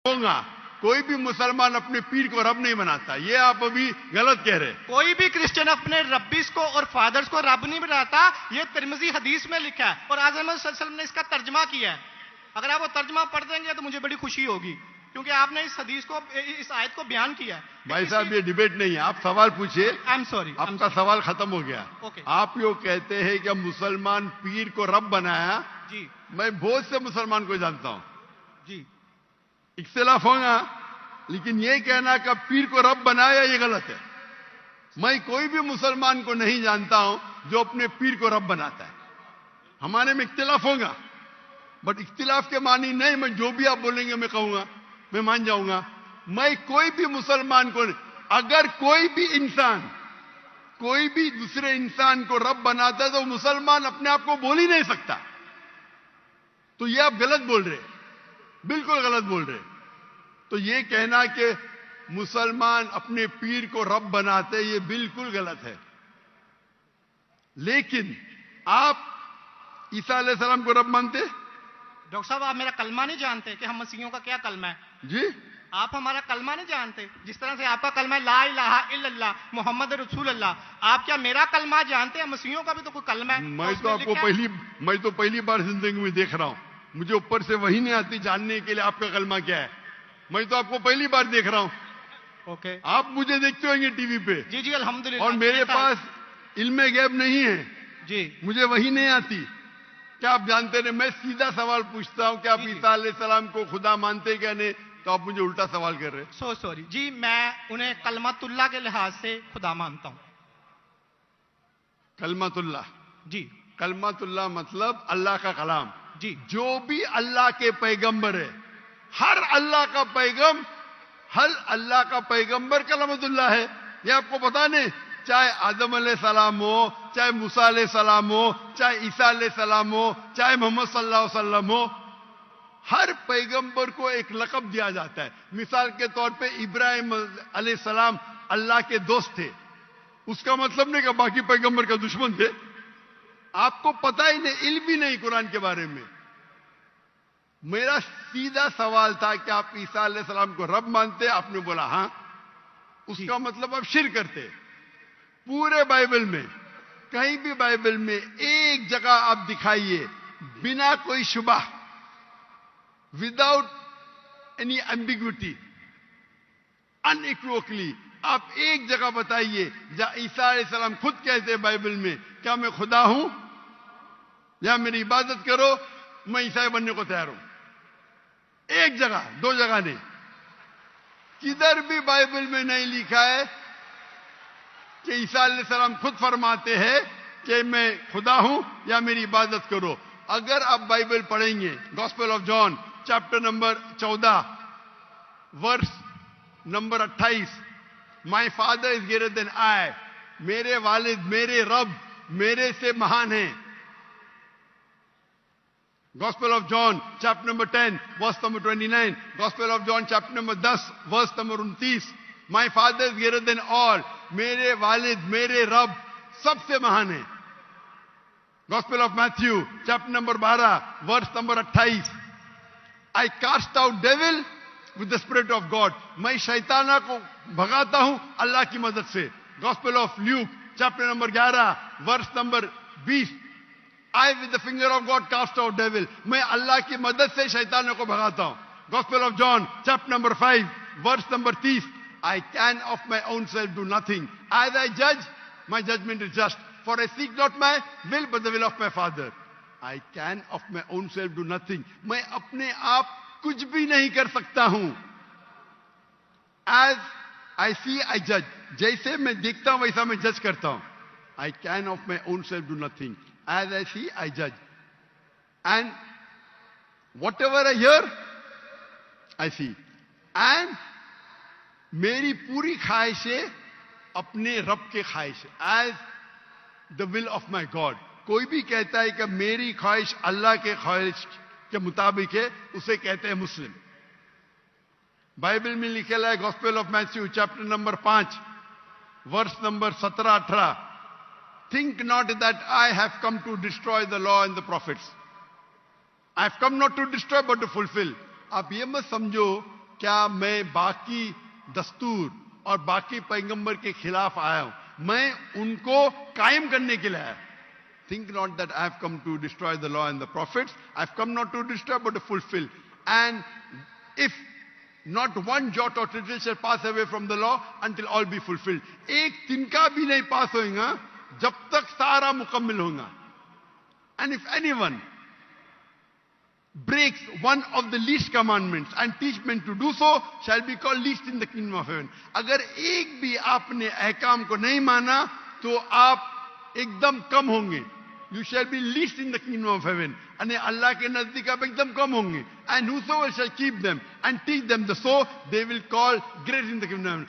होगा। कोई भी मुसलमान अपने पीर को रब नहीं बनाता, ये आप अभी गलत कह रहे। कोई भी क्रिश्चियन अपने रब्बीस को और फादर्स को रब नहीं बनाता, ये तिरमिजी हदीस में लिखा है और आज़म सल्लल्लाहु अलैहि वसल्लम ने इसका तर्जमा किया है। अगर आप वो तर्जमा पढ़ देंगे तो मुझे बड़ी खुशी होगी, क्योंकि आपने इस हदीस को, इस आयत को बयान किया है। भाई साहब, ये डिबेट नहीं है, आप सवाल पूछिए। आई एम सॉरी, आपका सवाल खत्म हो गया। ओके। आप यो कहते हैं कि मुसलमान पीर को रब बनाया। जी, मैं बहुत से मुसलमान को जानता हूं, जी, इख्तिलाफ होगा, लेकिन ये कहना कि पीर को रब बनाया, ये गलत है। मैं कोई भी मुसलमान को नहीं जानता हूं जो अपने पीर को रब बनाता है। हमारे में इख्तिलाफ होगा, बट इख्तिलाफ के मानी नहीं, मैं जो भी आप बोलेंगे मैं कहूंगा, मैं मान जाऊंगा। मैं कोई भी मुसलमान को, अगर कोई भी इंसान कोई भी दूसरे इंसान को रब बनाता है तो मुसलमान अपने आप को बोल ही नहीं सकता। तो ये आप गलत बोल रहे, बिल्कुल गलत बोल रहे। तो ये कहना कि मुसलमान अपने पीर को रब बनाते, ये बिल्कुल गलत है। लेकिन आप ईसा अलैहिस्सलाम को रब मानते? डॉक्टर साहब, आप मेरा कलमा नहीं जानते कि हम मसीहियों का क्या कलमा है? जी, आप हमारा कलमा नहीं जानते। जिस तरह से आपका कलमा है ला इलाहा इल्लल्लाह मोहम्मद रसूल अल्लाह, आप क्या मेरा कलमा जानते हैं? मसीहियों का भी तो कोई कलमा है। मैं तो पहली बार जिंदगी में देख रहा हूं। मुझे ऊपर से वही नहीं आती जानने के लिए आपका कलमा क्या है। मैं तो आपको पहली बार देख रहा हूं। ओके। आप मुझे देखते होंगे टीवी पे। जी जी, अल्हम्दुलिल्लाह। और मेरे पास इल्म गैब नहीं है जी, मुझे वही नहीं आती। क्या आप जानते नहीं? मैं सीधा सवाल पूछता हूं कि आप ईसा अलैहिस्सलाम को खुदा मानते क्या नहीं, तो आप मुझे उल्टा सवाल कर रहे हैं। सो सॉरी जी, मैं उन्हें कलमतुल्लाह के लिहाज से खुदा मानता हूं। कलमतुल्लाह? जी, कलमतुल्लाह मतलब अल्लाह का कलाम। जी, जो भी अल्लाह के पैगंबर है, हर अल्लाह का पैगंबर कलमतुल्लाह है। ये आपको पता नहीं? चाहे आदम अलैहिस्सलाम हो, चाहे मूसा अलैहिस्सलाम हो, चाहे ईसा अलैहिस्सलाम हो, चाहे मोहम्मद सल्लल्लाहु अलैहि वसल्लम हो, हर पैगंबर को एक लक़ब दिया जाता है। मिसाल के तौर पे इब्राहिम अलैहिस्सलाम अल्लाह के दोस्त थे, उसका मतलब नहीं कि बाकी पैगंबर का दुश्मन थे। आपको पता ही नहीं, इल्म भी नहीं कुरान के बारे में। मेरा सीधा सवाल था कि आप ईसा अलैहिस्सलाम को रब मानते? आपने बोला हां। उसका मतलब आप शिर्क करते। पूरे बाइबल में, कहीं भी बाइबल में एक जगह आप दिखाइए बिना कोई शुबा, विदाउट एनी एम्बिग्विटी, अनइक्वोकली, आप एक जगह बताइए जहां ईसा अलैहिस्सलाम खुद कहते हैं बाइबल में, क्या मैं खुदा हूं या मेरी इबादत करो, मैं ईसाई बनने को तैयार हूं। एक जगह, दो जगह नहीं, किधर भी बाइबल में नहीं लिखा है कि ईसा अलैहिस्सलाम खुद फरमाते हैं कि मैं खुदा हूं या मेरी इबादत करो। अगर आप बाइबल पढ़ेंगे, gospel of John chapter number 14 verse number 28, my Father is greater than I, मेरे वालिद, मेरे रब मेरे से महान हैं। Gospel of John chapter number 10 verse number 29, Gospel of John chapter number 10 verse number 29, my father is greater than all, मेरे वालिद, मेरे रब सबसे महान है। Gospel of Matthew chapter number 12 verse number 28, I cast out devil with the spirit of God, मैं शैताना को भगाता हूं अल्लाह की मदद से। Gospel of Luke chapter number 11 verse number 20, I with the finger of God cast out devil, मैं अल्लाह की मदद से शैतानों को भगाता हूं। Gospel of John chapter number 5 verse number 30, I can of my own self do nothing, as I judge my judgment is just, for I seek not my will but the will of my Father। I can of my own self do nothing, मैं अपने आप कुछ भी नहीं कर सकता हूं। As I see I judge, जैसे मैं देखता हूं वैसा मैं जज करता हूं। I can of my own self do nothing, as I see I judge, and whatever I hear I see, and मेरी पूरी ख्वाहिशें अपने रब के ख्वाहिश, as the will of my God। कोई भी कहता है कि मेरी ख्वाहिश अल्लाह के ख्वाहिश के मुताबिक है, उसे कहते हैं मुस्लिम। बाइबल में लिखा है gospel of Matthew chapter number 5 verse number 17-18, think not that I have come to destroy the law and the prophets, I have come not to destroy but to fulfill। आप ये मत समझो क्या मैं बाकी दस्तूर और बाकी पैगंबर के खिलाफ आया हूं? मैं उनको कायम करने के लिए आया. Think not that I have come to destroy the law and the prophets. I have come not to destroy but to fulfill. And if not one jot or tittle shall pass away from the law until all be fulfilled. एक तिनका भी नहीं पास होगा जब तक सारा मुकम्मल होगा. And if anyone breaks one of the least commandments and teach men to do so, shall be called least in the kingdom of heaven. अगर एक भी आपने अहकाम को नहीं माना तो आप एकदम कम होंगे. You shall be least in the kingdom of heaven. And Allah के नजदीक आप एकदम कम होंगे. And whosoever shall keep them and teach them the so, they will call great in the kingdom of heaven.